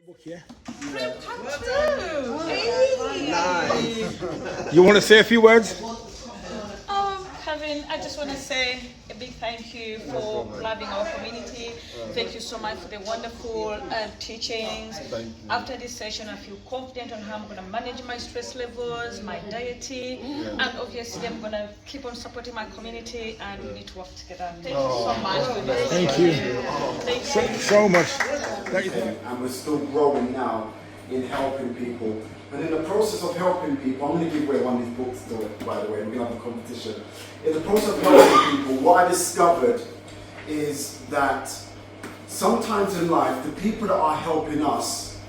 book, yeah? Nice. You want to say a few words? Kevin, I just want to say a big thank you for loving our community. Thank you so much for the wonderful teachings. After this session, I feel confident on how I'm going to manage my stress levels, my deity, and obviously I'm going to keep on supporting my community, and we need to work together. Thank you so much for this. Thank you. Thank you. So much. And we're still growing now in helping people. And in the process of helping people, I'm going to give away one of these books, by the way, we're going to have a competition. In the process of helping people, what I discovered is that sometimes in life, the people that are helping us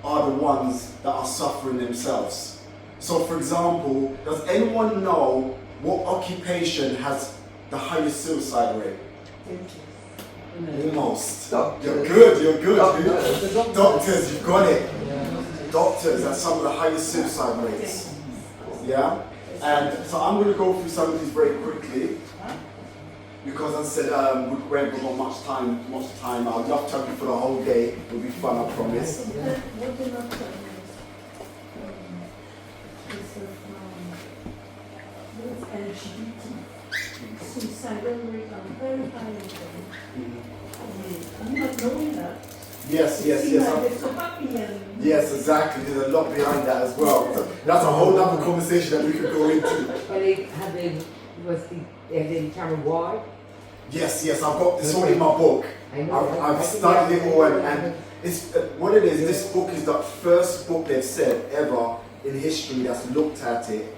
are the ones that are suffering themselves. So for example, does anyone know what occupation has the highest suicide rate? Almost. You're good. Doctors, you've got it. Doctors are some of the highest suicide rates. Yeah? And so I'm going to go through some of these very quickly because as I said, we haven't got much time. I'd love to have you for the whole day. It'll be fun, I promise. Suicidal rate are very high. I'm not knowing that. Yes. They're so happy and Yes, exactly. There's a lot behind that as well. That's a whole other conversation that we could go into. Was the camera wide? Yes, I've got this all in my book. I've studied it all, and it's what it is. This book is the first book they've said ever in history that's looked at it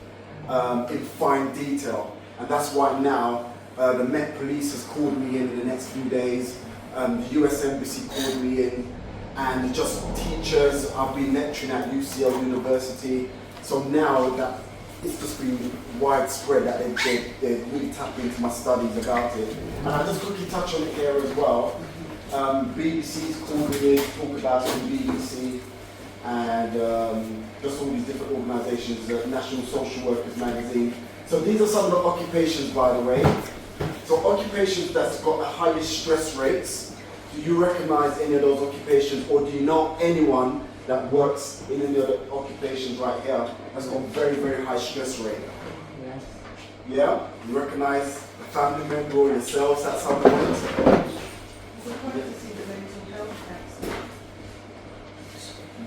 in fine detail, and that's why now the Met Police has called me in the next few days. The US Embassy called me in, and just teachers. I've been lecturing at UCL University, so now that it's just been widespread that they really tapped into my studies about it. And I'll just quickly touch on it here as well. BBC's called me in to talk about it on BBC, and just all these different organisations, the National Social Workers Magazine. So these are some of the occupations, by the way. So occupations that's got the highest stress rates. Do you recognise any of those occupations, or do you know anyone that works in any of the occupations right here that's got very, very high stress rate? Yes. Yeah? You recognise a family member or yourselves at some point?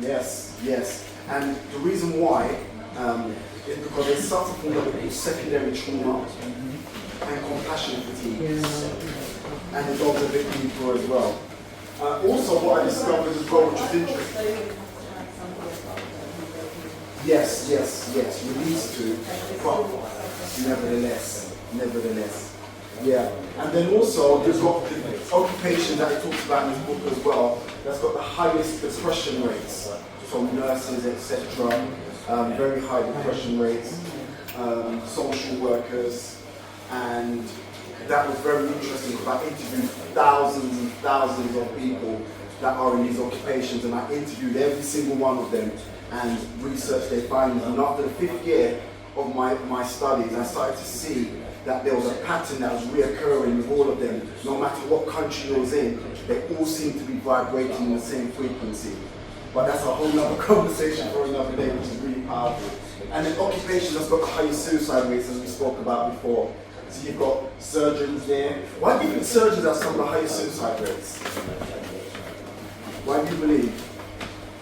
Yes. And the reason why is because they suffer from what we call secondary trauma and compassion fatigue. And it goes a bit deeper as well. Also, what I discovered as well, which is interesting. Yes, you need to, but nevertheless. Yeah. And then also, there's got the occupation that it talks about in this book as well, that's got the highest depression rates. So nurses, etc. Very high depression rates, social workers, and that was very interesting because I interviewed thousands and thousands of people that are in these occupations, and I interviewed every single one of them and researched their findings. And after the 5th year of my studies, I started to see that there was a pattern that was reoccurring with all of them. No matter what country you was in, they all seemed to be vibrating in the same frequency. But that's a whole other conversation for another day, which is really powerful. And an occupation that's got the highest suicide rates, as we spoke about before. So you've got surgeons there. Why do you think surgeons have some of the highest suicide rates? Why do you believe?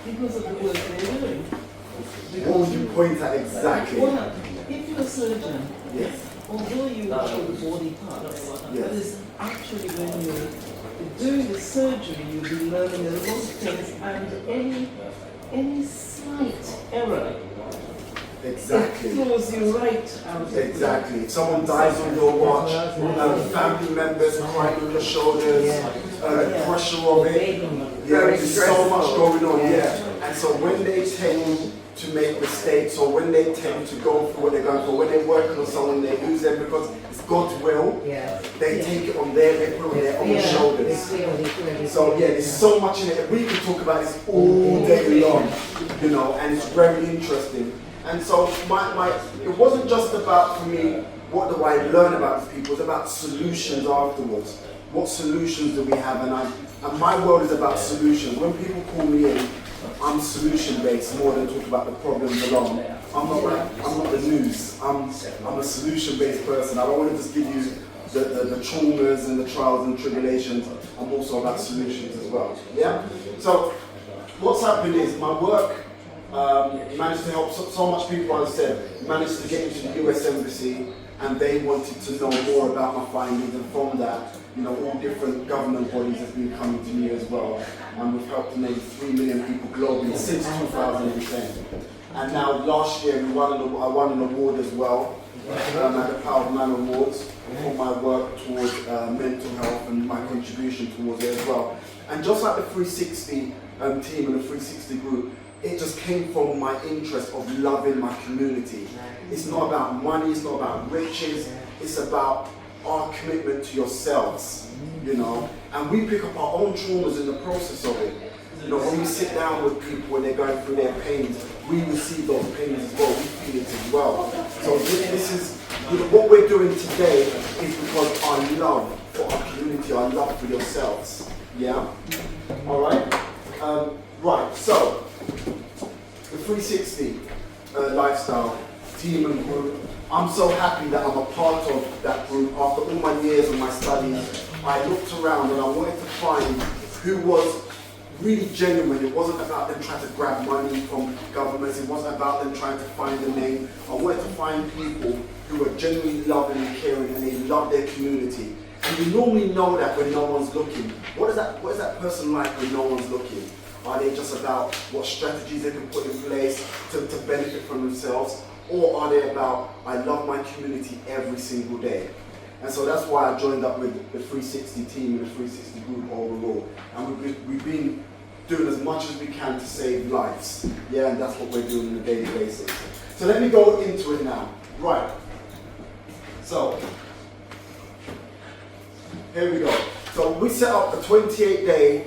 because of the work they're doing. What would you point at exactly? Well, if you're a surgeon, Yes. although you show the body parts, Yes. that is actually when you're doing the surgery, you'll be learning a lot of things, and any slight error, Exactly. it throws you right out of it. Exactly. If someone dies on your watch, family members crying on your shoulders, the pressure of it. Yeah, there's so much going on. Yeah. And so when they tend to make mistakes, or when they tend to go through what they're going for, when they're working on someone, they lose them because it's God's will. They take it on they put it on their own shoulders. So yeah, there's so much in it. We could talk about this all day long, you know, and it's very interesting. And so it wasn't just about, for me, what do I learn about these people, it's about solutions afterwards. What solutions do we have? And my world is about solutions. When people call me in, I'm solution based more than talk about the problems alone. I'm not the news. I'm a solution based person. I don't want to just give you the traumas and the trials and tribulations. I'm also about solutions as well. Yeah? So what's happened is my work managed to help so much people, as I said, managed to get into the US Embassy, and they wanted to know more about my findings, and from that, all different government bodies have been coming to me as well, and we've helped nearly 3 million people globally since 2010. And now last year I won an award as well, at the Power of Man Awards, for my work towards mental health and my contribution towards it as well. And just like the 360 team and the 360 group, it just came from my interest of loving my community. It's not about money, it's not about riches, it's about our commitment to yourselves, and we pick up our own traumas in the process of it. When we sit down with people when they're going through their pains, we receive those pains as well, we feel it as well. So this is, what we're doing today is because our love for our community, our love for yourselves. Yeah? Alright? Right, so, the 360 lifestyle team and group, I'm so happy that I'm a part of that group. After all my years of my studies, I looked around and I wanted to find who was really genuine. It wasn't about them trying to grab money from governments. It wasn't about them trying to find a name. I wanted to find people who were genuinely loving and caring, and they love their community. And you normally know that when no one's looking. What is that person like when no one's looking? Are they just about what strategies they can put in place to benefit from themselves? Or are they about, I love my community every single day? And so that's why I joined up with the 360 team and the 360 group overall. And we've been doing as much as we can to save lives. Yeah, and that's what we're doing on a daily basis. So let me go into it now. Right. So, here we go. So we set up a 28-day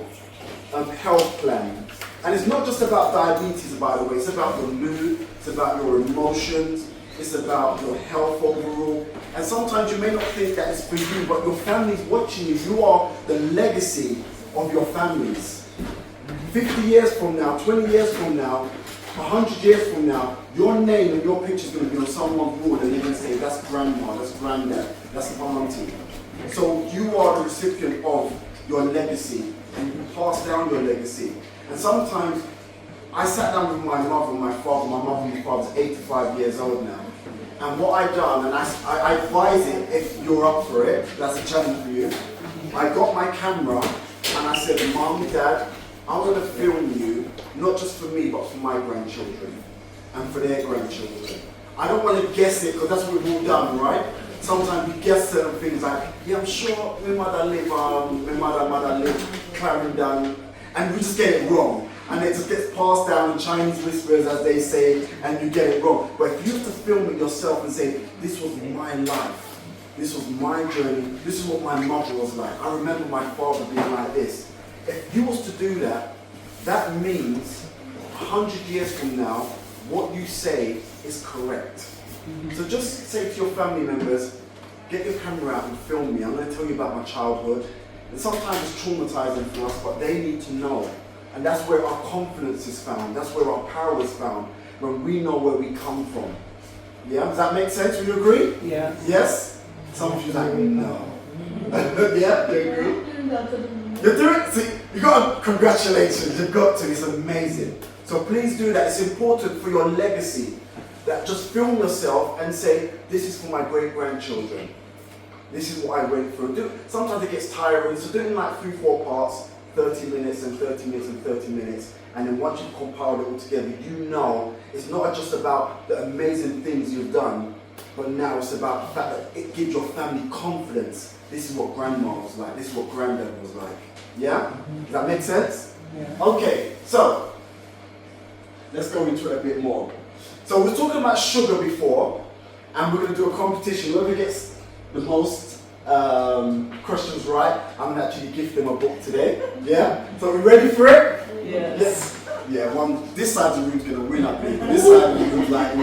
health plan. And it's not just about diabetes, by the way. It's about your mood, it's about your emotions, it's about your health overall. And sometimes you may not think that it's for you, but your family's watching you. You are the legacy of your families. 50 years from now, 20 years from now, 100 years from now, your name and your picture is going to be on someone's wall, and they're going to say, that's grandma, that's granddad, that's auntie. So you are the recipient of your legacy, and you pass down your legacy. And sometimes, I sat down with my mother and my father. My mother and my father's 85 years old now. And what I've done, and I advise it if you're up for it, that's a challenge for you. I got my camera and I said, Mom, Dad, I'm going to film you, not just for me, but for my grandchildren and for their grandchildren. I don't want to guess it, because that's what we've all done, right? Sometimes we guess certain things like, yeah, I'm sure my mother lived Clarendon, and we just get it wrong. And it just gets passed down in Chinese whispers, as they say, and you get it wrong. But if you have to film it yourself and say, this was my life, this was my journey, this is what my mother was like. I remember my father being like this. If you was to do that, that means 100 years from now, what you say is correct. So just say to your family members, get your camera out and film me. I'm going to tell you about my childhood. And sometimes it's traumatizing for us, but they need to know. And that's where our confidence is found. That's where our power is found, when we know where we come from. Yeah, does that make sense? Would you agree? Yeah. Yes? Some of you like, no. Yeah, do you agree? You're doing it. See, you got to, congratulations, you've got to. It's amazing. So please do that. It's important for your legacy. That just film yourself and say, this is for my great-grandchildren. This is what I went through. Sometimes it gets tiring, so do it in like 3-4 parts. 30 minutes and 30 minutes and 30 minutes, and then once you've compiled it all together, you know it's not just about the amazing things you've done, but now it's about the fact that it gives your family confidence. This is what grandma was like, this is what granddad was like. Yeah? Does that make sense? Yeah. Okay, so let's go into it a bit more. So we were talking about sugar before, and we're going to do a competition. Whoever gets the most questions right, I'm going to actually gift them a book today. Yeah? So are we ready for it? Yes. Yeah, this side of the room's going to win, I think. This side of the room's like, I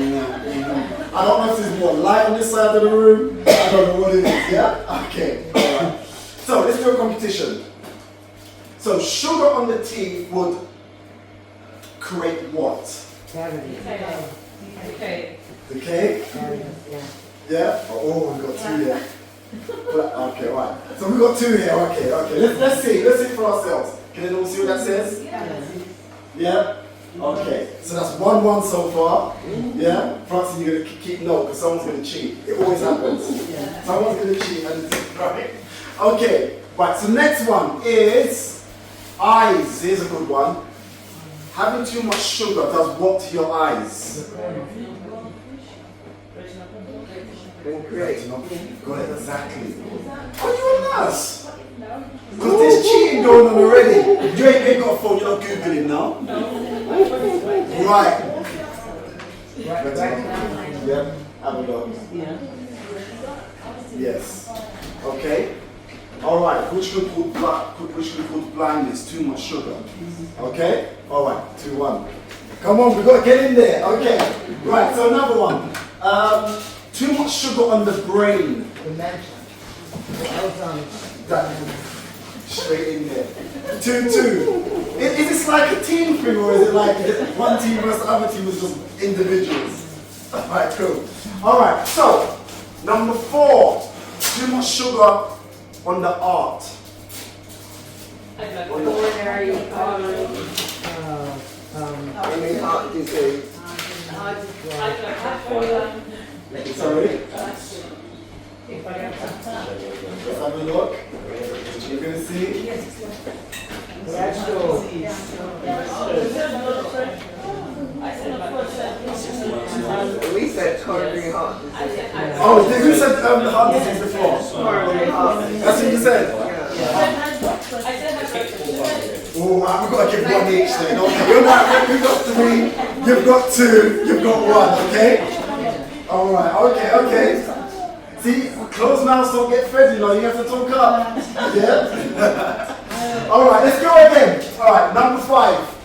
don't know if there's more light on this side of the room. I don't know what it is, yeah? Okay, alright. So let's do a competition. So sugar on the teeth would create what? Cavity. Okay. Decay? Cavity, yeah. Yeah? Oh, we've got two here. Okay, right. So we've got two here. Okay. Let's see for ourselves. Can anyone see what that says? Yeah? Okay. So that's 1-1 so far. Yeah? Francine, you're going to keep note because someone's going to cheat. It always happens. Someone's going to cheat and right? Okay. Right, so next one is eyes. Here's a good one. Having too much sugar does what to your eyes? Got it, exactly. Are you a nurse? Because there's cheating going on already. You ain't got a phone, you're not Googling now. Right. Yep, have a look. Yes. Okay. Alright, which could cause blindness? Too much sugar. Okay? Alright, 2-1. Come on, we've got to get in there. Okay. Right, so another one. Too much sugar on the brain. Dementia. Alzheimer's. That, straight in there. 2-2. Is this like a team thing or is it like one team versus the other team is just individuals? Alright, cool. Alright, so number 4. Too much sugar on the art. Coronary artery. Heart disease. Sorry? Let's have a look. You're going to see? We said coronary heart disease. Oh, who said the heart disease before? Coronary heart disease. That's what you said? Yeah. Oh, I've got to give one each then. Okay, you're not, you've got 3, you've got 2, you've got 1, okay? Alright, okay. See, closed mouths don't get fed, you know, you have to talk up. Yeah? Alright, let's go again. Alright, number 5.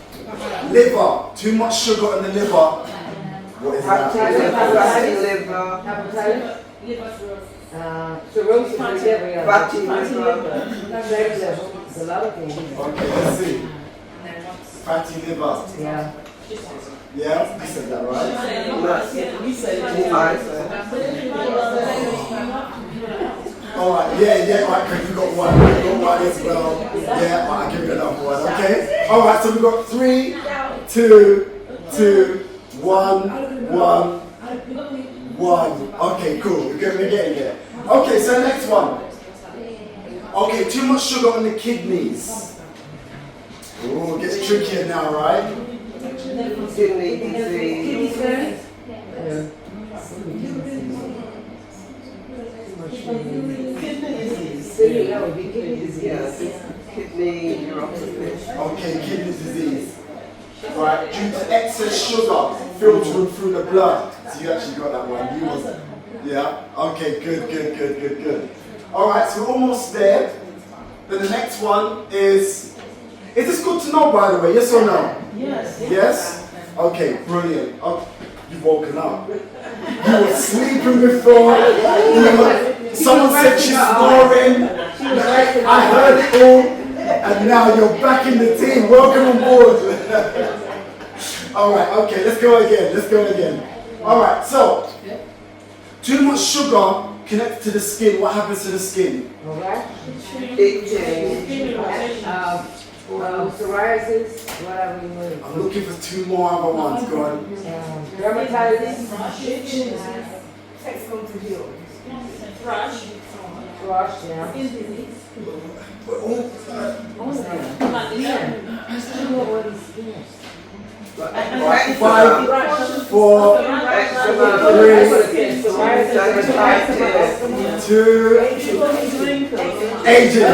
Liver. Too much sugar in the liver. What is that? Fatty liver. Cirrhosis of the liver. Fatty liver. It's a lot of things. Okay, let's see. Fatty liver. Yeah. Yeah? I said that right? Alright, yeah, right, Craig, you got 1. You got 1 as well. Yeah, I'll give you another one, okay? Alright, so we've got 3, 2, 1, 1, 1. Okay, cool. We're getting there. Okay, so next one. Okay, too much sugar on the kidneys. Ooh, it gets trickier now, right? Kidney disease. Yes. Kidney neuropathy. Okay, kidney disease. Right, due to excess sugar filtering through the blood. So you actually got that one. You wasn't. Yeah? Okay, good. Alright, so we're almost there. Then the next one is this good to know, by the way? Yes or no? Yes. Yes? Okay, brilliant. Oh, you've woken up. You were sleeping before. Someone said she's snoring. I heard it all. And now you're back in the team. Welcome on board. Alright, okay, let's go again. Alright, so too much sugar connected to the skin. What happens to the skin? Psoriasis, whatever you want. I'm looking for 2 more other ones. Go on. Dermatitis. Thrush, yeah. Five, 4, 3, 2, aging.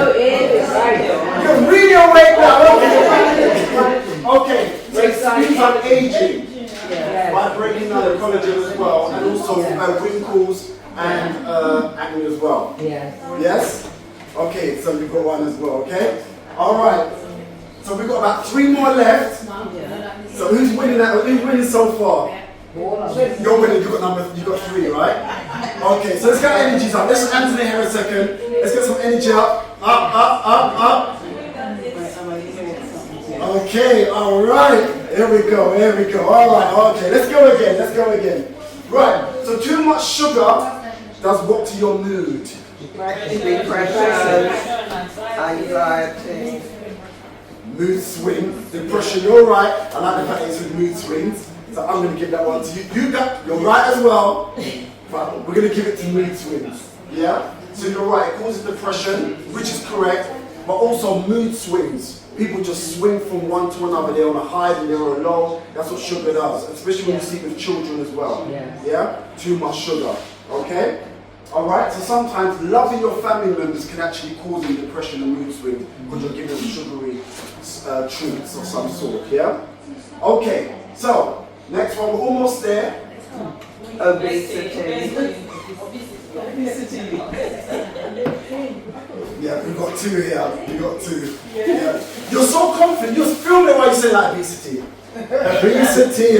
You're really awake now. Okay, let's speak on aging by breaking down the collagen as well, and also wrinkles and acne as well. Yes? Okay, so you've got 1 as well, okay? Alright. So we've got about 3 more left. So who's winning that? Who's winning so far? You're winning, you got 3, right? Okay, so let's get energies up. Let's hands in the hair a second. Let's get some energy up. Up. Okay, alright. Here we go, here we go. All right, okay, let's go again. Right, so too much sugar does what to your mood? Depression, anxiety. Mood swing, depression, you're right. I like the fact that it's with mood swings. So I'm going to give that one to you. You're right as well. But we're going to give it to mood swings. Yeah? So you're right, it causes depression, which is correct, but also mood swings. People just swing from one to another. They're on a high and they're on a low. That's what sugar does, especially when you see with children as well. Yeah? Too much sugar. Okay? Alright, so sometimes loving your family members can actually cause you depression and mood swings because you're giving them sugary treats of some sort. Yeah? Okay, so next one, we're almost there. Obesity. Yeah, we've got two here. We've got two. Yeah. You're so confident. You're filming why you say like obesity. Obesity.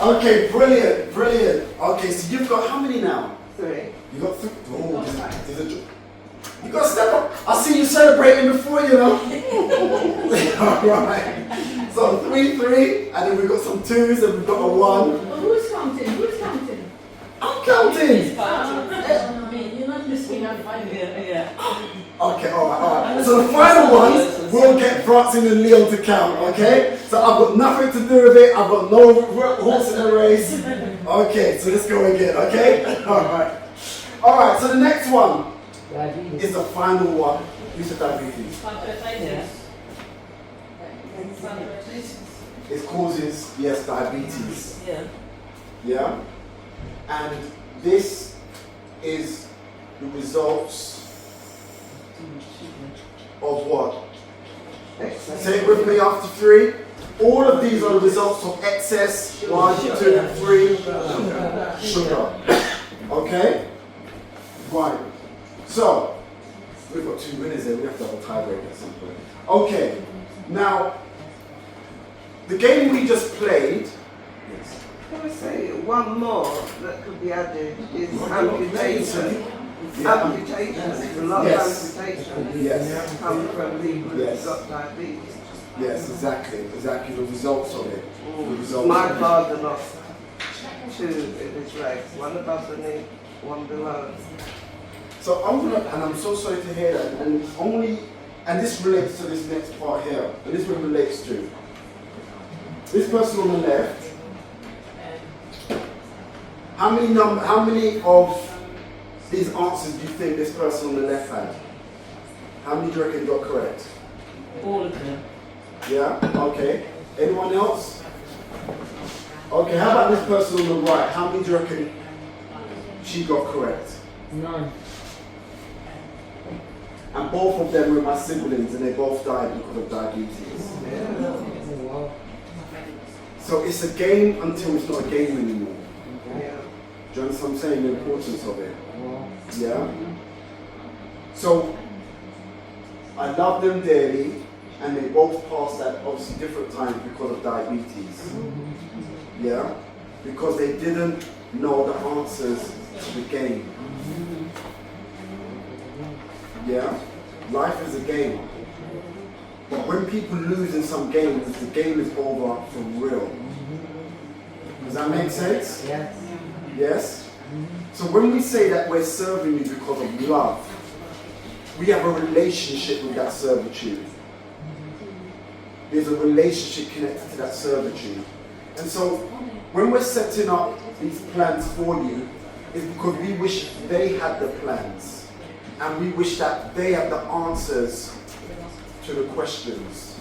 Okay, brilliant. Okay, so you've got how many now? 3. You got 3. Oh, you got to step up. I see you celebrating before, you know. Alright. So 3, and then we've got some 2s, and we've got a 1. Who's counting? I'm counting. You're not listening, I'm finding it. Okay, alright. So the final ones, we'll get Francine and Leon to count, okay? So I've got nothing to do with it, I've got no horse in the race. Okay, so let's go again, okay? Alright, so the next one is the final one. Who's the diabetes? It causes, yes, diabetes. Yeah? And this is the results of what? Say it with me after 3. All of these are the results of excess, 1, 2, 3, sugar. Okay? Right. So, we've got 2 winners there. We have to have a tiebreaker at some point. Okay. Now, the game we just played. Can we say one more that could be added is amputation. Amputation. A lot of amputation come from people who've got diabetes. Yes, exactly. The results of it. My father lost 2 in his race. One above the knee, one below. So and I'm so sorry to hear that, and this relates to this next part here, and this one relates to this person on the left. How many of these answers do you think this person on the left had? How many do you reckon got correct? All of them. Yeah? Okay. Anyone else? Okay, how about this person on the right? How many do you reckon she got correct? None. And both of them were my siblings and they both died because of diabetes. So it's a game until it's not a game anymore. Do you understand what I'm saying? The importance of it. Yeah? So, I love them dearly, and they both passed at obviously different times because of diabetes. Yeah? Because they didn't know the answers to the game. Yeah? Life is a game. But when people lose in some games, the game is over for real. Does that make sense? Yes. Yes? So when we say that we're serving you because of love, we have a relationship with that servitude. There's a relationship connected to that servitude. And so when we're setting up these plans for you, it's because we wish they had the plans. And we wish that they have the answers to the questions.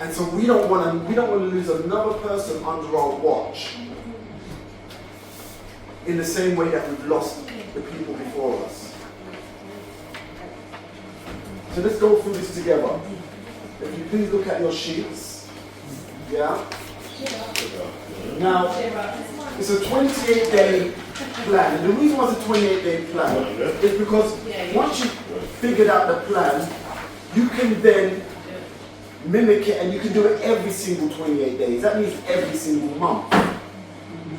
And so we don't want to lose another person under our watch in the same way that we've lost the people before us. So let's go through this together. If you please look at your sheets. Yeah? Now, it's a 28-day plan. And the reason why it's a 28-day plan is because once you've figured out the plan, you can then mimic it and you can do it every single 28 days. That means every single month.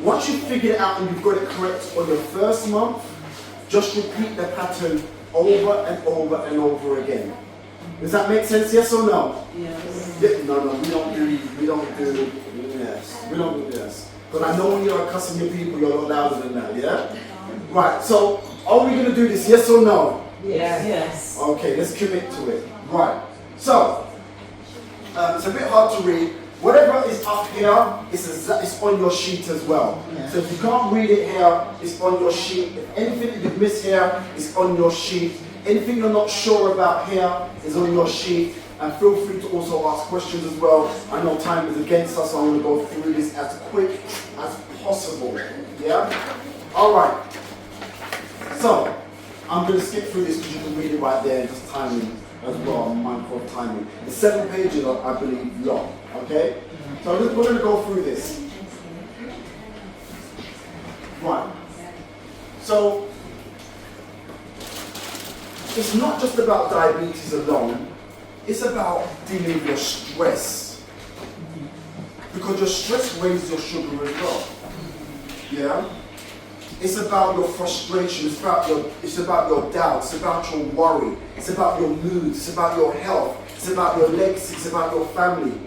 Once you've figured it out and you've got it correct on your first month, just repeat the pattern over and over and over again. Does that make sense? Yes or no? Yes. No, we don't do yes. We don't do yes. Because I know when you're cussing your people, you're a lot louder than that, yeah? Right, so are we going to do this, yes or no? Yes. Yes. Okay, let's commit to it. Right, so it's a bit hard to read. Whatever is up here, it's on your sheet as well. So if you can't read it here, it's on your sheet. If anything that you've missed here is on your sheet. Anything you're not sure about here is on your sheet. And feel free to also ask questions as well. I know time is against us, so I'm going to go through this as quick as possible. Yeah? Alright. So, I'm going to skip through this because you can read it right there, just timing as well. I'm mindful of timing. It's 7 pages, I believe, long. Okay? So we're going to go through this. Right. So, it's not just about diabetes alone. It's about dealing with your stress. Because your stress raises your sugar as well. Yeah? It's about your frustration, it's about your doubts, it's about your worry, it's about your moods, it's about your health, it's about your legacy, it's about your family.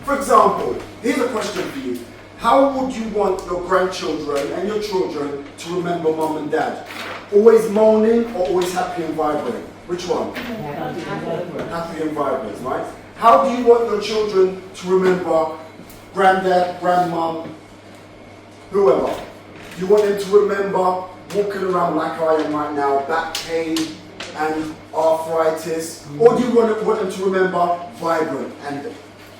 For example, here's a question for you. How would you want your grandchildren and your children to remember mum and dad? Always moaning or always happy and vibrant? Which one? Happy and vibrant, right? How do you want your children to remember granddad, grandmum, whoever? You want them to remember walking around like I am right now, back pain and arthritis? Or do you want them to remember vibrant and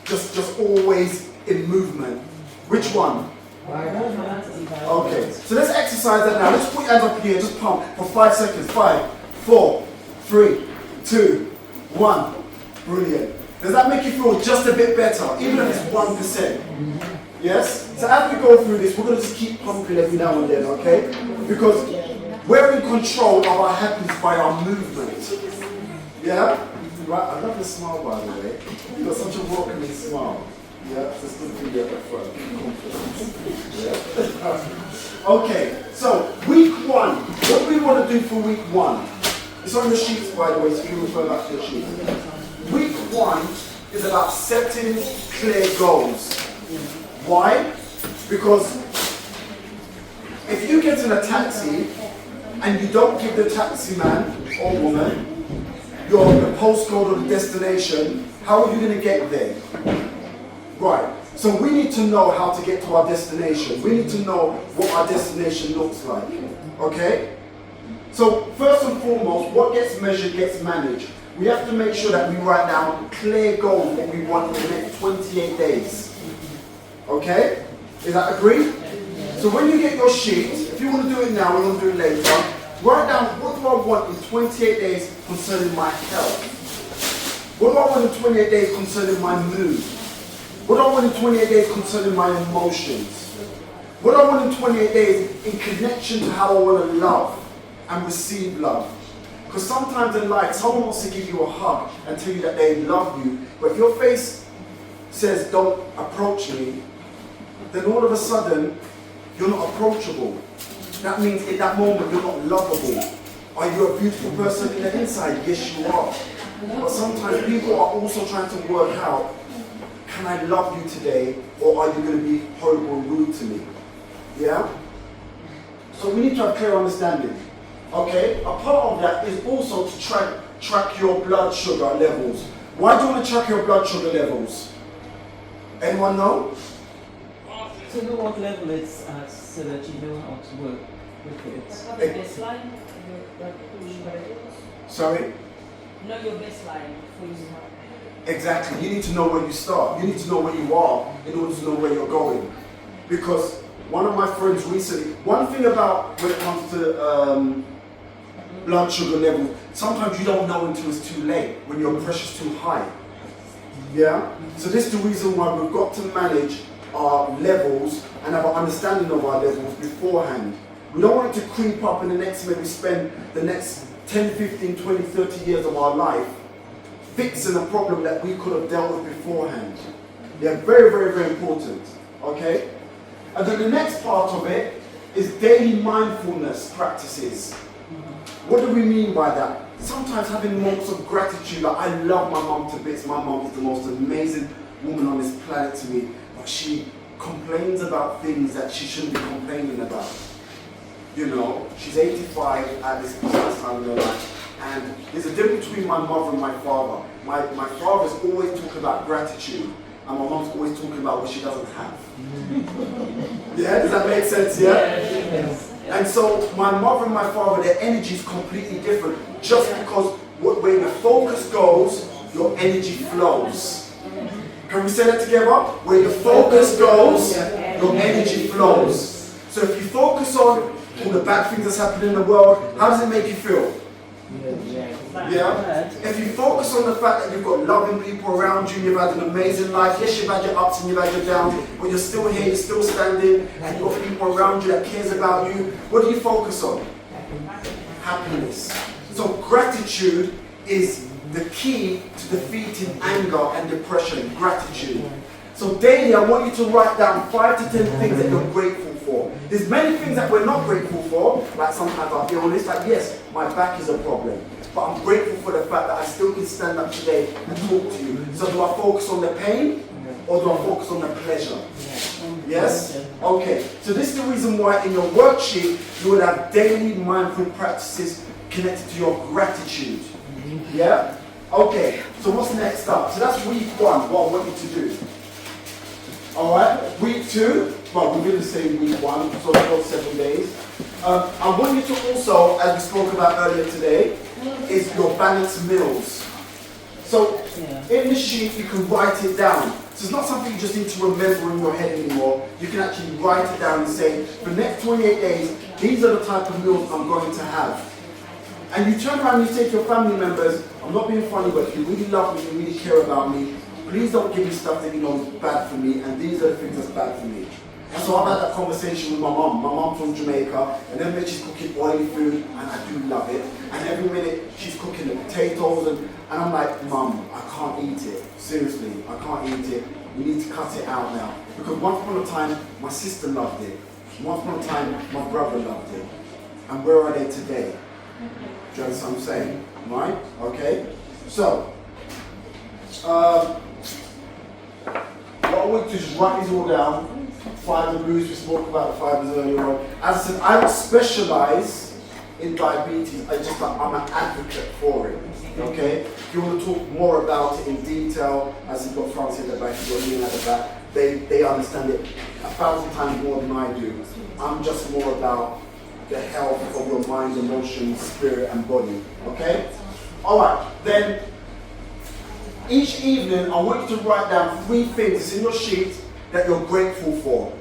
just always in movement? Which one? Okay, so let's exercise that now. Let's put your hands up here, just pump for 5 seconds. 5, 4, 3, 2, 1. Brilliant. Does that make you feel just a bit better, even if it's 1%? Yes? So as we go through this, we're going to just keep pumping every now and then, okay? Because we're in control of our happiness by our movement. Yeah? Right, I love the smile, by the way. You've got such a welcoming smile. Yeah, it's good for you at the front. Yeah. Okay, so week 1. What we want to do for week 1? It's on your sheets, by the way, so you can refer back to your sheets. Week 1 is about setting clear goals. Why? Because if you get in a taxi and you don't give the taxi man or woman the postcode or the destination, how are you going to get there? Right. So we need to know how to get to our destination. We need to know what our destination looks like. Okay? So first and foremost, what gets measured gets managed. We have to make sure that we write down clear goals what we want in the next 28 days. Okay? Is that agreed? So when you get your sheet, if you want to do it now, we're going to do it later, write down what do I want in 28 days concerning my health. What do I want in 28 days concerning my mood? What do I want in 28 days concerning my emotions? What do I want in 28 days in connection to how I want to love and receive love? Because sometimes in life, someone wants to give you a hug and tell you that they love you, but if your face says, don't approach me, then all of a sudden, you're not approachable. That means in that moment, you're not lovable. Are you a beautiful person in the inside? Yes, you are. But sometimes people are also trying to work out, can I love you today, or are you going to be horrible and rude to me? Yeah? So we need to have clear understanding. Okay? A part of that is also to track your blood sugar levels. Why do you want to track your blood sugar levels? Anyone know? To know what level it's at so that you know how to work with it. Sorry? Know your baseline before you start. Exactly. You need to know where you start. You need to know where you are in order to know where you're going. Because one of my friends recently, one thing about when it comes to blood sugar level, sometimes you don't know until it's too late, when your pressure's too high. Yeah? So this is the reason why we've got to manage our levels and have an understanding of our levels beforehand. We don't want it to creep up and the next maybe spend the next 10, 15, 20, 30 years of our life fixing a problem that we could have dealt with beforehand. They're very, very, very important. Okay? And then the next part of it is daily mindfulness practices. What do we mean by that? Sometimes having moments of gratitude, like I love my mum to bits. My mum is the most amazing woman on this planet to me, but she complains about things that she shouldn't be complaining about. You know, she's 85 at this precise time in her life, and there's a difference between my mother and my father. My father's always talking about gratitude, and my mum's always talking about what she doesn't have. Yeah, does that make sense? Yeah? Yes. And so my mother and my father, their energy is completely different. Just because where your focus goes, your energy flows. Can we say that together? Where your focus goes, your energy flows. So if you focus on all the bad things that's happening in the world, how does it make you feel? Yeah? If you focus on the fact that you've got loving people around you, you've had an amazing life, yes, you've had your ups and you've had your downs, but you're still here, you're still standing, and you've got people around you that cares about you, what do you focus on? Happiness. So gratitude is the key to defeating anger and depression. Gratitude. So daily I want you to write down 5 to 10 things that you're grateful for. There's many things that we're not grateful for, like sometimes I'll be honest, like yes, my back is a problem, but I'm grateful for the fact that I still can stand up today and talk to you. So do I focus on the pain or do I focus on the pleasure? Yes? Okay, so this is the reason why in your worksheet you will have daily mindful practices connected to your gratitude. Yeah? Okay, so what's next up? So that's week 1, what I want you to do. Alright, week 2, well we're going to say week 1, so it's got 7 days. I want you to also, as we spoke about earlier today, is your balanced meals. So in the sheet you can write it down. So it's not something you just need to remember in your head anymore. You can actually write it down and say, for the next 28 days, these are the type of meals I'm going to have. And you turn around and you say to your family members, I'm not being funny, but if you really love me, you really care about me, please don't give me stuff that you know is bad for me, and these are the things that's bad for me. And so I've had that conversation with my mum. My mum's from Jamaica, and every minute she's cooking oily food, and I do love it. And every minute she's cooking the potatoes, and I'm like, Mum, I can't eat it. Seriously, I can't eat it. We need to cut it out now. Because once upon a time, my sister loved it. Once upon a time, my brother loved it. And where are they today? Do you understand what I'm saying? Right? Okay? So, what I want you to just write these all down. Fiber boost, we spoke about the fibers earlier on. As I said, I don't specialize in diabetes, I'm an advocate for it. Okay? If you want to talk more about it in detail, as you've got Francine at the back, you've got Leon at the back, they understand it 1,000 times more than I do. I'm just more about the health of your mind, emotions, spirit, and body. Okay? Alright, then each evening I want you to write down 3 things in your sheet that you're grateful for.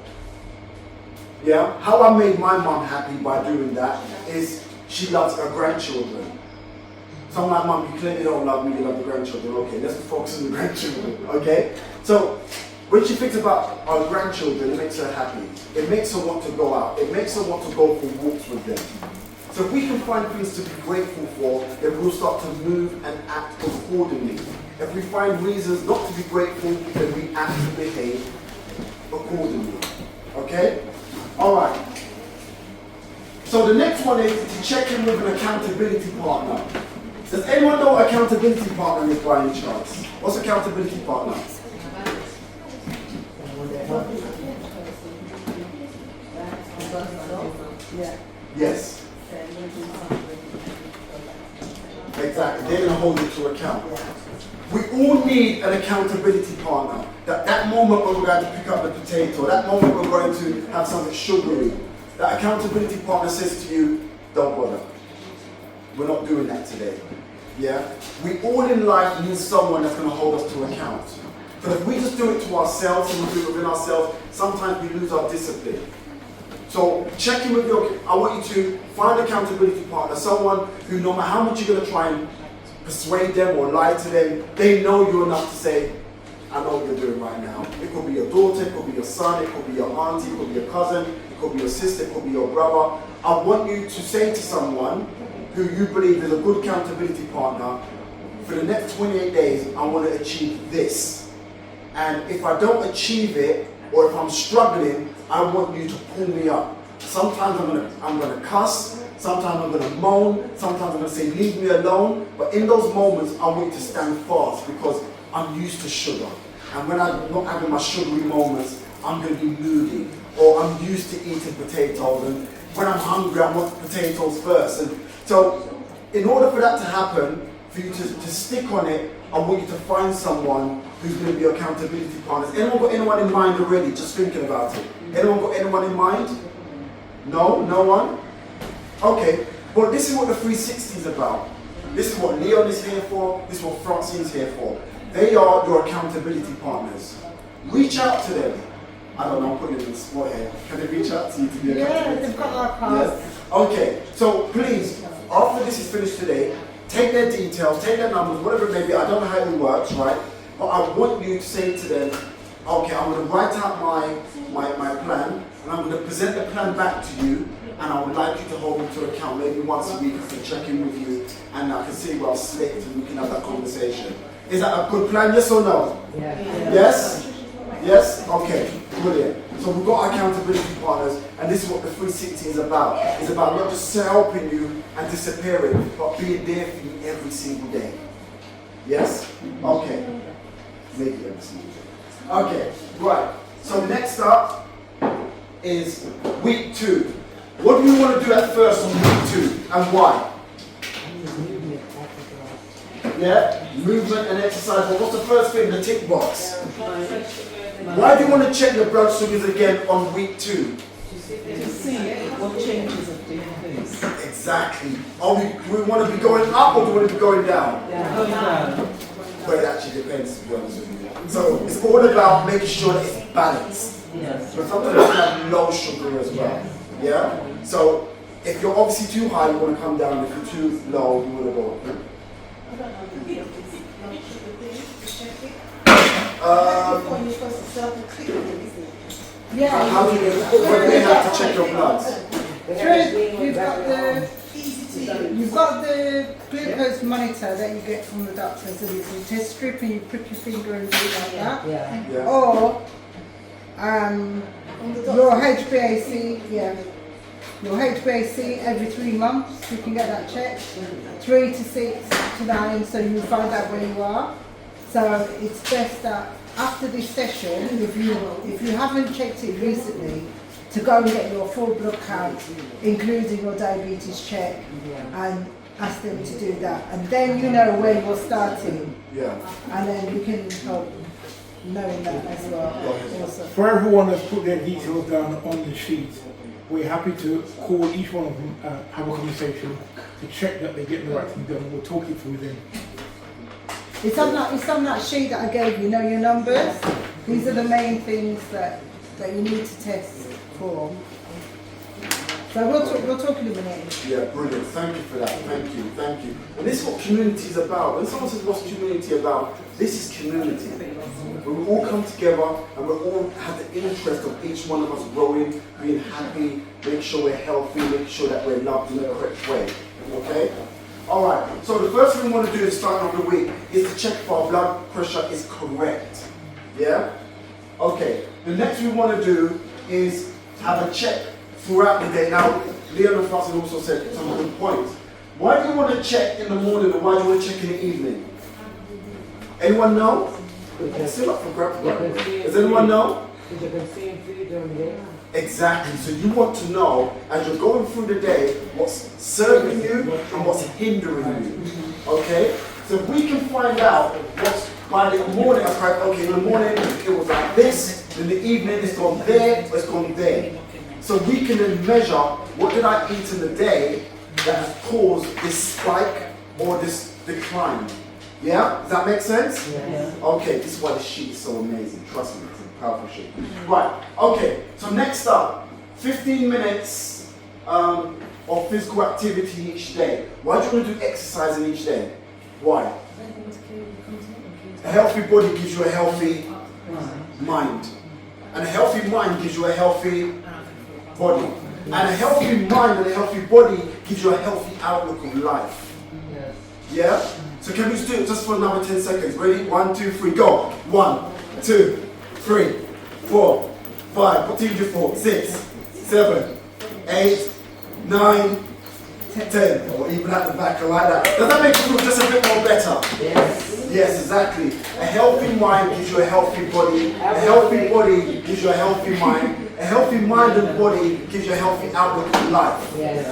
Yeah? How I made my mum happy by doing that is she loves her grandchildren. So I'm like, Mum, you clearly don't love me, you love the grandchildren. Okay, let's focus on the grandchildren. Okay? So when she thinks about our grandchildren, it makes her happy. It makes her want to go out. It makes her want to go for walks with them. So if we can find things to be grateful for, then we'll start to move and act accordingly. If we find reasons not to be grateful, then we act and behave accordingly. Okay? Alright. So the next one is to check in with an accountability partner. Does anyone know what accountability partner is by any chance? What's accountability partner? Yes. Exactly. They're going to hold you to account. We all need an accountability partner. That moment when we're going to pick up the potato, that moment we're going to have something sugary, that accountability partner says to you, don't bother. We're not doing that today. Yeah? We all in life need someone that's going to hold us to account. But if we just do it to ourselves and we do it within ourselves, sometimes we lose our discipline. So check in with I want you to find an accountability partner, someone who no matter how much you're going to try and persuade them or lie to them, they know you enough to say, I know what you're doing right now. It could be your daughter, it could be your son, it could be your auntie, it could be your cousin, it could be your sister, it could be your brother. I want you to say to someone who you believe is a good accountability partner, for the next 28 days, I want to achieve this. And if I don't achieve it, or if I'm struggling, I want you to pull me up. Sometimes I'm gonna cuss, Sometimes I'm going to moan. Sometimes I'm going to say, leave me alone. But in those moments, I want you to stand fast because I'm used to sugar. And when I'm not having my sugary moments, I'm going to be moody. Or I'm used to eating potatoes. And when I'm hungry, I want potatoes first. And so in order for that to happen, for you to stick on it, I want you to find someone who's going to be your accountability partners. Anyone got anyone in mind already? Just thinking about it. Anyone got anyone in mind? No? No one? Okay. Well, this is what the 360 is about. This is what Leon is here for. This is what Francine is here for. They are your accountability partners. Reach out to them. I don't know, I'm putting it in the spot here. Can they reach out to you to be accountability? Yeah, they've got our cards. Yes? Okay. So please, after this is finished today, take their details, take their numbers, whatever it may be. I don't know how it works, right? But I want you to say to them, okay, I'm going to write out my plan, and I'm going to present the plan back to you, and I would like you to hold me to account. Maybe once a week I can check in with you, and I can see where I've slipped, and we can have that conversation. Is that a good plan, yes or no? Yeah. Yes? Yes? Okay, brilliant. So we've got accountability partners, and this is what the 360 is about. It's about not just helping you and disappearing, but being there for you every single day. Yes? Okay. Maybe every single day. Okay, right. So next up is week 2. What do we want to do at first on week 2, and why? Yeah? Movement and exercise. But what's the first thing? The tick box. Why do you want to check your blood sugars again on week 2? To see what changes have taken place. Exactly. Do we want to be going up or do we want to be going down? Down. Well, it actually depends, to be honest with you. So it's all about making sure that it's balanced. Yes. But sometimes you have low sugar as well. Yeah? So if you're obviously too high, you want to come down. If you're too low, you want to go up. Yeah. How do you when they have to check your bloods? You've got the glucose monitor that you get from the doctor, so it's a test strip and you prick your finger and do it like that. Yeah. Or your HbA1c, your HbA1c every 3 months, you can get that checked. 3 to 6 to 9, so you find out where you are. So it's best that after this session, if you haven't checked it recently, to go and get your full blood count, including your diabetes check, and ask them to do that. And then you know where you're starting. Yeah. And then you can help knowing that as well. Also. For everyone that's put their details down on the sheet, we're happy to call each one of them, have a conversation to check that they're getting the right thing done. We'll talk it through them. It's on that sheet that I gave you, know your numbers. These are the main things that you need to test for. So we'll talk in a minute. Yeah, brilliant. Thank you for that. Thank you. And this is what community is about. When someone says what's community about, this is community. When we all come together and we all have the interest of each one of us growing, being happy, make sure we're healthy, make sure that we're loved in the correct way. Okay? Alright, so the first thing we want to do at the start of the week is to check if our blood pressure is correct. Yeah? Okay, the next thing we want to do is have a check throughout the day. Now, Leon and Francine also said some good points. Why do you want to check in the morning and why do you want to check in the evening? Anyone know? It's still up for grabs. Does anyone know? Exactly. So you want to know, as you're going through the day, what's serving you and what's hindering you. Okay? So if we can find out what's by the morning, okay, in the morning it was like this, in the evening it's gone there, it's gone there. So we can then measure what did I eat in the day that has caused this spike or this decline. Yeah? Does that make sense? Yeah. Okay, this is why the sheet is so amazing. Trust me, it's a powerful sheet. Right, okay, so next up, 15 minutes of physical activity each day. Why do you want to do exercise in each day? Why? A healthy body gives you a healthy mind. And a healthy mind gives you a healthy body. And a healthy mind and a healthy body gives you a healthy outlook of life. Yeah? So can we just do it just for another 10 seconds? Ready? 1, 2, 3, go. 1, 2, 3, 4, 5. What team do you for? 6, 7, 8, 9, 10, or even at the back, I like that. Does that make you feel just a bit more better? Yes. Yes, exactly. A healthy mind gives you a healthy body. A healthy body gives you a healthy mind. A healthy mind and body gives you a healthy outlook on life. Yes.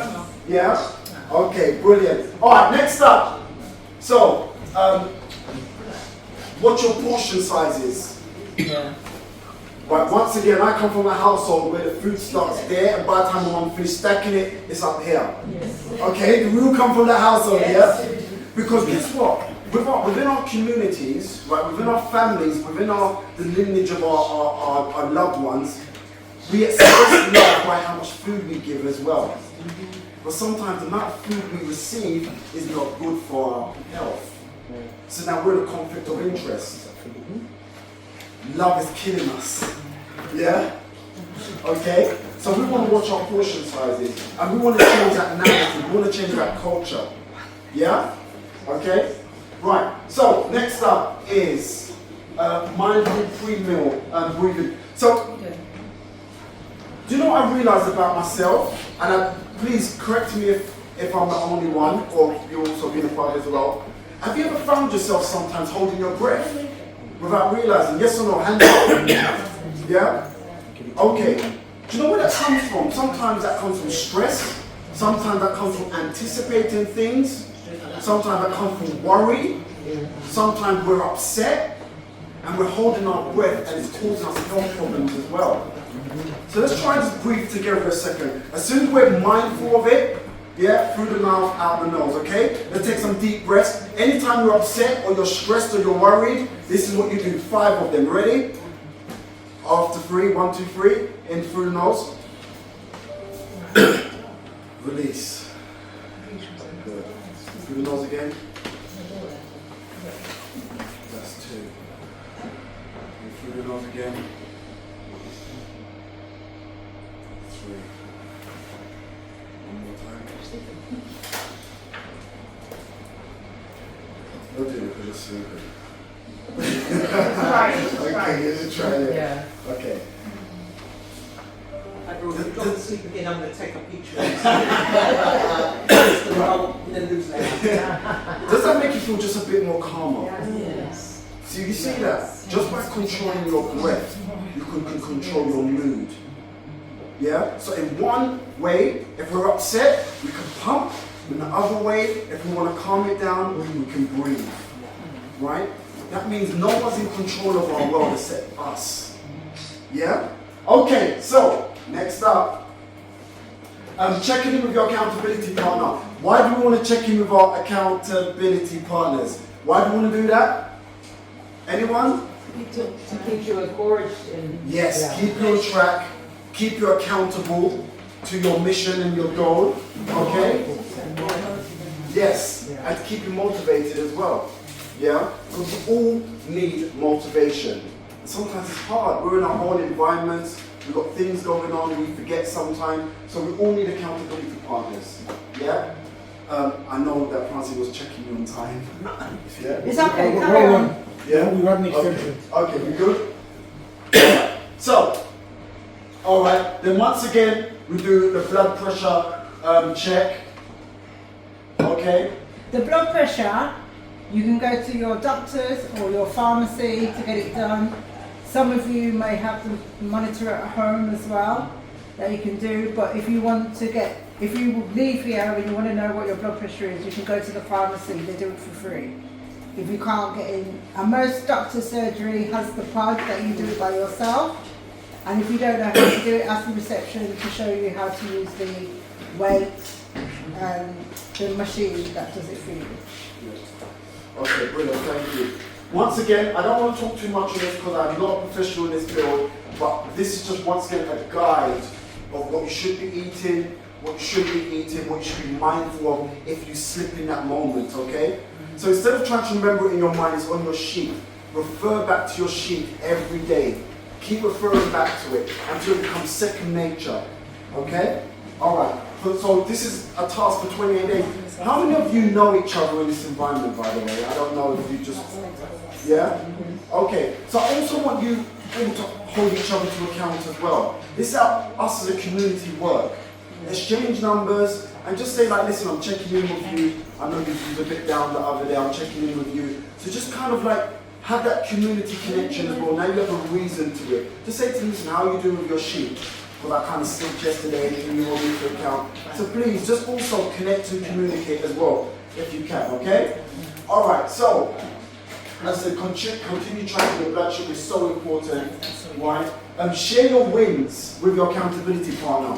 Yeah? Okay, brilliant. Alright, next up. So, what's your portion sizes? Yeah. Right, once again, I come from a household where the food starts there, and by the time I'm finished stacking it, it's up here. Yes. Okay, we all come from that household, Yes. yeah? Because guess what? Within our communities, right, within our families, within the lineage of our loved ones, we express love by how much food we give as well. But sometimes the amount of food we receive is not good for our health. So now we're in a conflict of interest. Love is killing us. Yeah? Okay? So we want to watch our portion sizes. And we want to change that narrative. We want to change that culture. Yeah? Okay? Right. So next up is mindful pre-meal breathing. So, do you know what I realized about myself? And please correct me if I'm the only one, or you also being a part as well. Have you ever found yourself sometimes holding your breath without realizing? Yes or no? Hands up. Yeah? Okay. Do you know where that comes from? Sometimes that comes from stress. Sometimes that comes from anticipating things. Sometimes that comes from worry. Sometimes we're upset and we're holding our breath and it's causing us health problems as well. So let's try to breathe together for a second. As soon as we're mindful of it, yeah, through the mouth, out the nose, okay? Let's take some deep breaths. Anytime you're upset or you're stressed or you're worried, this is what you do. 5 of them. Ready? After 3, 1, 2, 3. In through the nose. Release. Good. Through the nose again. That's 2. And through the nose again. 3. One more time. Don't do it because you're sleeping. Okay, let's try it. Yeah. Okay. If you drop asleep again, I'm going to take a picture. Does that make you feel just a bit more calmer? Yes. So you see that? Just by controlling your breath, you can control your mood. Yeah? So in one way, if we're upset, we can pump. In the other way, if we want to calm it down, we can breathe. Right? That means no one's in control of our world except us. Yeah? Okay, so next up, checking in with your accountability partner. Why do we want to check in with our accountability partners? Why do we want to do that? Anyone? To keep you encouraged and Yes, keep you on track, keep you accountable to your mission and your goal. Okay? Yes, and to keep you motivated as well. Yeah? Because we all need motivation. And sometimes it's hard. We're in our own environments. We've got things going on. We forget sometimes. So we all need accountability partners. Yeah? I know that Francine was checking you on time. Yeah? It's okay, Hold carry on. on. Yeah? We have an Okay, extension. okay, we good? So, alright, then once again, we do the blood pressure check. Okay? The blood pressure, you can go to your doctors or your pharmacy to get it done. Some of you may have to monitor it at home as well, that you can do, but if you want to get, if you leave here and you want to know what your blood pressure is, you can go to the pharmacy, they do it for free. If you can't get in, and most doctor surgery has the pod that you do it by yourself, and if you don't know how to do it, ask the reception to show you how to use the weight and the machine that does it for you. Okay, brilliant, thank you. Once again, I don't want to talk too much on this because I'm not a professional in this field, but this is just once again a guide of what you should be eating, what you should be eating, what you should be mindful of if you slip in that moment, okay? So instead of trying to remember it in your mind, it's on your sheet. Refer back to your sheet every day. Keep referring back to it until it becomes second nature, okay? All right, so this is a task for 28 days. How many of you know each other in this environment, by the way? I don't know if you just, yeah? Okay, so I also want you all to hold each other to account as well. This is how us as a community work. Exchange numbers, and just say like, listen, I'm checking in with you. I know you was a bit down the other day. I'm checking in with you. So just kind of like have that community connection as well. Now you have a reason to it. Just say to them, listen, how are you doing with your sheep? Well, I kind of slipped yesterday in your weekly account. So please, just also connect and communicate as well, if you can, okay? All right, so, as I said, continue tracking your blood sugar is so important, right? Share your wins with your accountability partner.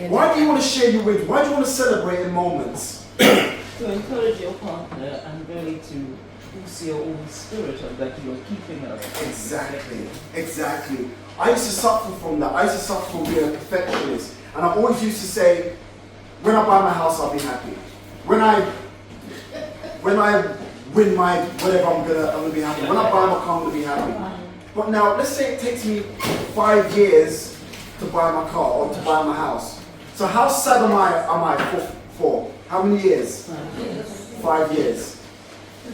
Why do you want to share your wins? Why do you want to celebrate in moments? To encourage your partner and really to boost your own spirit of that you're keeping up. Exactly, exactly. I used to suffer from that. I used to suffer from being a perfectionist. And I always used to say, when I buy my house, I'll be happy. When I win my whatever, I'm gonna be happy. When I buy my car, I'm gonna be happy. But now, let's say it takes me 5 years to buy my car or to buy my house. So how sad am I for? How many years? 5 years.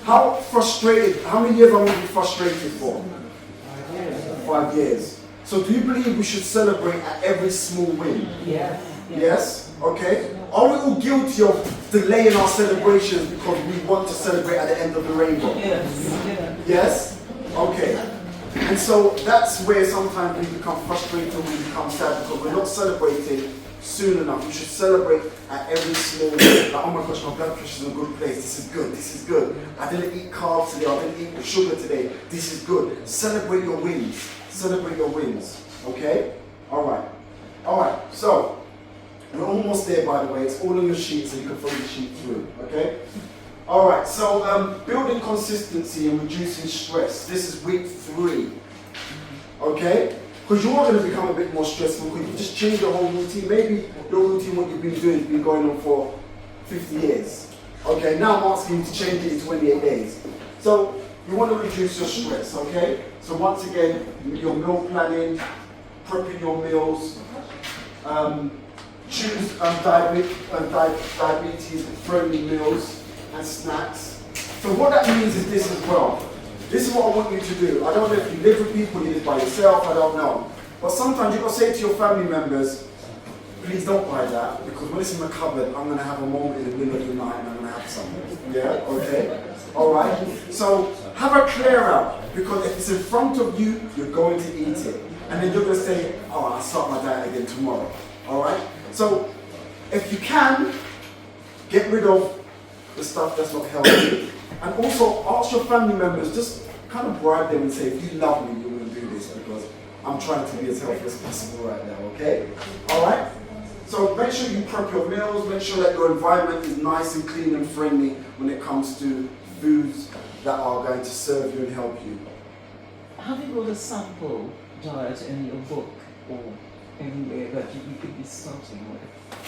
How frustrated? How many years am I going to be frustrated for? 5 years. So do you believe we should celebrate at every small win? Yes. Yes? Okay. Are we all guilty of delaying our celebrations because we want to celebrate at the end of the rainbow? Yes. Yes? Okay. And so that's where sometimes we become frustrated and we become sad because we're not celebrating soon enough. We should celebrate at every small win. Like, oh my gosh, my blood pressure's in a good place. This is good. This is good. I didn't eat carbs today. I didn't eat sugar today. This is good. Celebrate your wins. Celebrate your wins. Okay? Alright. Alright. So, we're almost there, by the way. It's all on your sheet, so you can follow the sheet through. Okay? Alright, so building consistency and reducing stress. This is week 3. Okay? Because you are going to become a bit more stressful because you just change your whole routine. Maybe your routine, what you've been doing, has been going on for 50 years. Okay, now I'm asking you to change it in 28 days. So, you want to reduce your stress, okay? So once again, your meal planning, prepping your meals, choose diabetes-friendly meals and snacks. So what that means is this as well. This is what I want you to do. I don't know if you live with people, you live by yourself, I don't know. But sometimes you've got to say to your family members, please don't buy that, because when it's in the cupboard, I'm going to have a moment in the middle of the night and I'm going to have something. Yeah, okay? Alright? So have a clear out, because if it's in front of you, you're going to eat it. And then you're going to say, oh, I'll start my diet again tomorrow. Alright? So if you can, get rid of the stuff that's not healthy. And also ask your family members, just kind of bribe them and say, if you love me, you're going to do this because I'm trying to be as healthy as possible right now, okay? Alright? So make sure you prep your meals, make sure that your environment is nice and clean and friendly when it comes to foods that are going to serve you and help you. Have you got a sample diet in your book or anywhere that you could be starting with?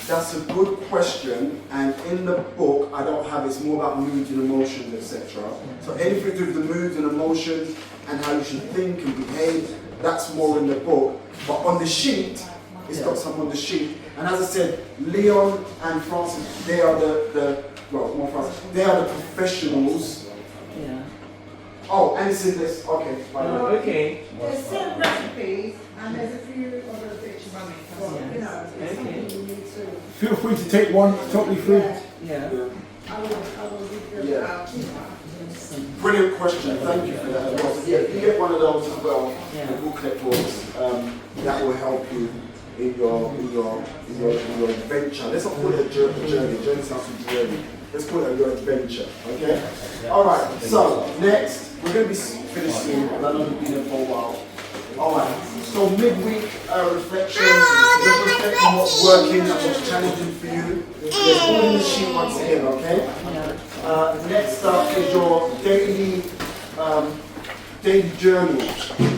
That's a good question, and in the book I don't have, it's more about moods and emotions, etc. So anything to do with the moods and emotions and how you should think and behave, that's more in the book. But on the sheet, it's got some on the sheet. And as I said, Leon and Francine, they are the professionals. Yeah. Oh, and it's in this, okay. Okay. There's some recipes and there's a few other bits of money. You know, it's something you need to. Feel free to take one totally free. Yeah. I will give you out. Brilliant question, thank you for that as well. So yeah, you get one of those as well, Yeah. the booklet books, that will help you in your adventure. Let's not call it a journey. Journey sounds too journey. Let's call it your adventure, okay? Alright, so next, we're going to be finished soon, because I know you've been here for a while. Alright, so midweek reflection, just reflect on what's working and what's challenging for you. There's all in the sheet once again, okay? Next up is your daily journal.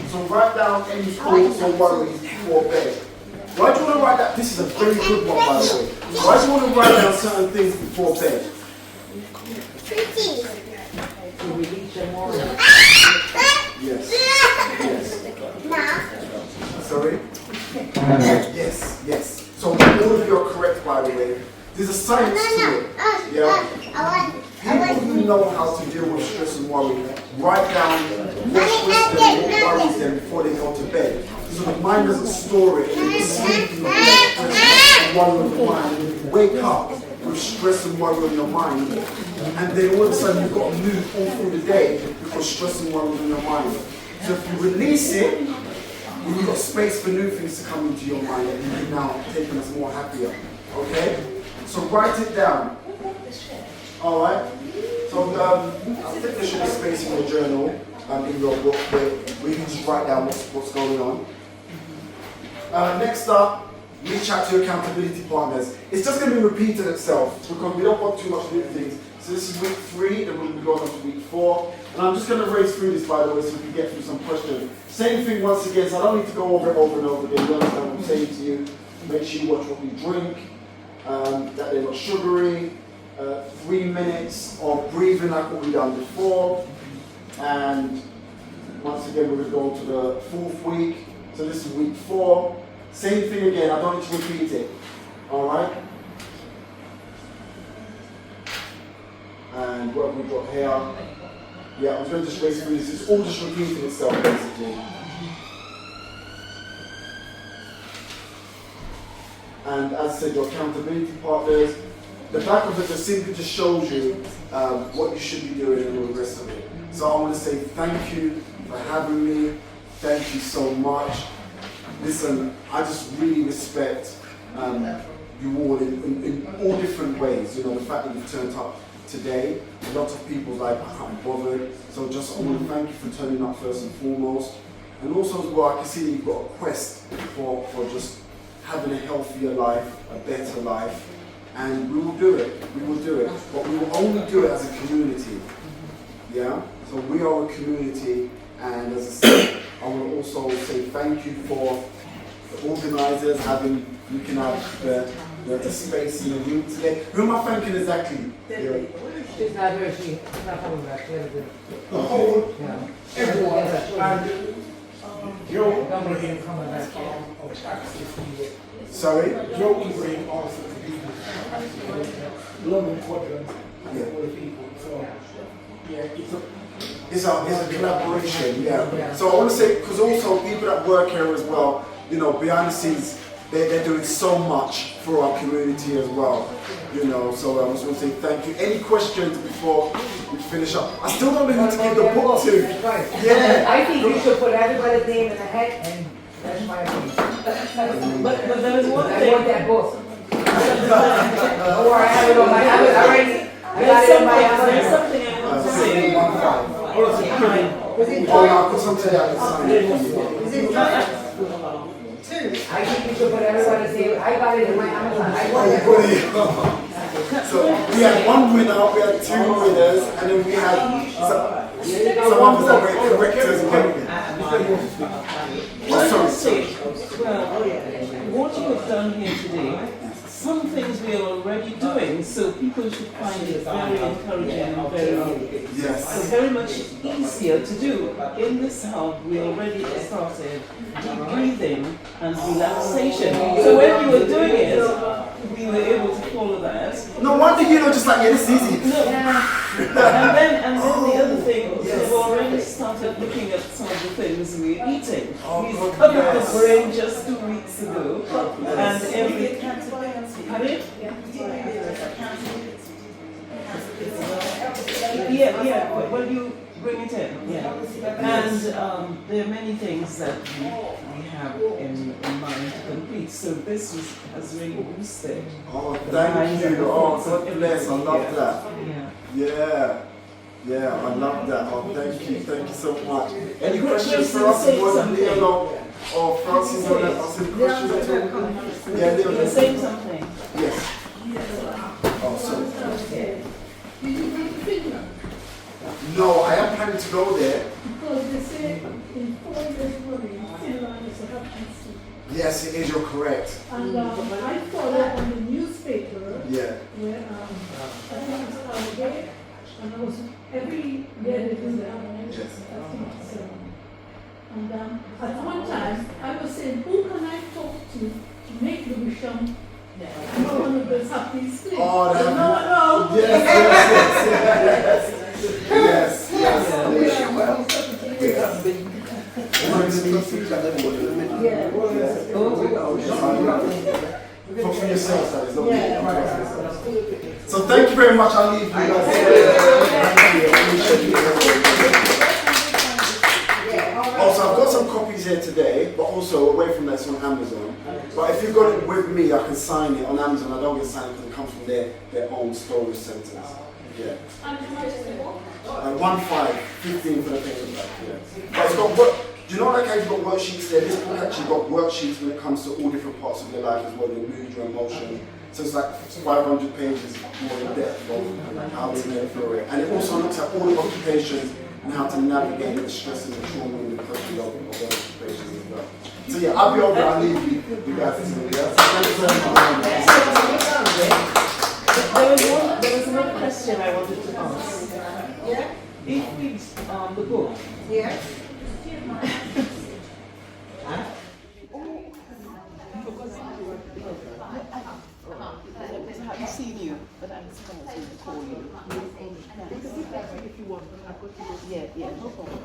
So write down any thoughts or worries before bed. Why do you want to write that? This is a very good one, by the way. Why do you want to write down certain things before bed? To release your moral. Yes. Yes. Sorry? Yes. So all of you are correct, by the way. There's a science to it. Yeah. People who know how to deal with stress and worry write down what stresses them, what worries them before they go to bed. So the mind doesn't store it and you sleep in the stress and worry of the mind. And you wake up with stress and worry on your mind, and then all of a sudden you've got to move all through the day because stress and worry on your mind. So if you release it, then you've got space for new things to come into your mind, and you can now taking us more happier. Okay? So write it down. Alright? So I think there should be space in your journal, in your book, where you can just write down what's going on. Next up, reach out to your accountability partners. It's just going to be repeating itself because we don't want too much new things. So this is week 3, then we'll be going on to week 4. And I'm just going to race through this, by the way, so we can get through some questions. Same thing once again, so I don't need to go over it over and over again. You understand what I'm saying to you. Make sure you watch what you drink, that they're not sugary. 3 minutes of breathing like what we've done before. And once again, we're going to the 4th week. So this is week 4. Same thing again, I don't need to repeat it. Alright? And what have we got here? Yeah, I'm going to just race through this. It's all just repeating itself, basically. And as I said, your accountability partners. The back of it just simply just shows you what you should be doing and all the rest of it. So I want to say thank you for having me. Thank you so much. Listen, I just really respect you all in all different ways. You know, the fact that you've turned up today, a lot of people like, I can't be bothered. So just I want to thank you for turning up first and foremost. And also as well, I can see that you've got a quest for just having a healthier life, a better life. And we will do it, we will do it. But we will only do it as a community. Yeah? So we are a community, and as I said, I will also say thank you for the organisers we can have the space in the room today. Who am I thanking exactly? She's not here, she's not coming back. The whole, Yeah. everyone, and Joe Ibrahim coming back. of Axis needed. Sorry? Joe Ibrahim also to be the London quadrant for the people. So, yeah, It's a collaboration, yeah. So I want to say, because also people that work here as well, you know, behind the scenes, they're doing so much for our community as well, you know. So I just want to say thank you. Any questions before we finish up? I still don't know who to give the book to. That's right. Yeah. I think you should put everybody's name in the hat, and that's my opinion. But there is one I thing. want that book. Or I have it on my, I got it on my There's something I want to say. I'll put something out and I think you should put everybody's name. I got it in my Amazon. I got it. So we had 1 winner, we had 2 winners, and then we had some others that were correctors. Well, what you have done here today, some things we are already doing, so people should find it very encouraging and very, Yes. very much easier to do. In this hub, we already started deep breathing and relaxation. So when you were doing it, we were able to follow that. No wonder you know just like, yeah, this is easy. No. And then the other thing, we've already started looking at some of the things we're eating. We've covered the brain just 2 weeks ago, and every Yeah, when you bring it in. Yeah. And there are many things that we have in mind to complete. So this has really boosted. Oh, thank you. Oh, God bless. I love that. Yeah. Yeah, I love that. Oh, thank you so much. Any Could questions for you us? say Was something? Leon or Francine want to ask some questions at all? Yeah, You're Leon. saying something. Yes. Oh, sorry. No, I am planning to go there. Because they say in 4 years running, Finland is a hub country. Yes, it is. You're correct. And I follow on the newspaper Yeah. where I think it was holiday, and I was every year they do that. And at one time, I was saying, who can I talk to make Lewisham one of the happiest things? Oh, that. No. Yes. For yourselves, that is not Yeah, me. right. So thank you very much. I'll leave you guys there. Thank you. I appreciate you. Also, I've got some copies here today, but also away from that, it's on Amazon. But if you've got it with me, I can sign it on Amazon. I don't get signed because it comes from their own storage centers. Yeah. 15 for the paperback. Yeah. But it's got work. Do you know like how you've got worksheets there? This book actually got worksheets when it comes to all different parts of your life as well, your mood, your emotion. So it's like 500 pages more in depth of how to get through it. And it also looks at all the occupations and how to navigate the stress and the trauma and the pressure of those occupations as well. So yeah, I'll be over, I'll leave you guys to do that. Thank you very much. There was another question I wanted to ask. Yeah? If we, the book, Yeah? I haven't seen you, but I'm supposed to call you. If you want, I've got to go. Yeah, no problem.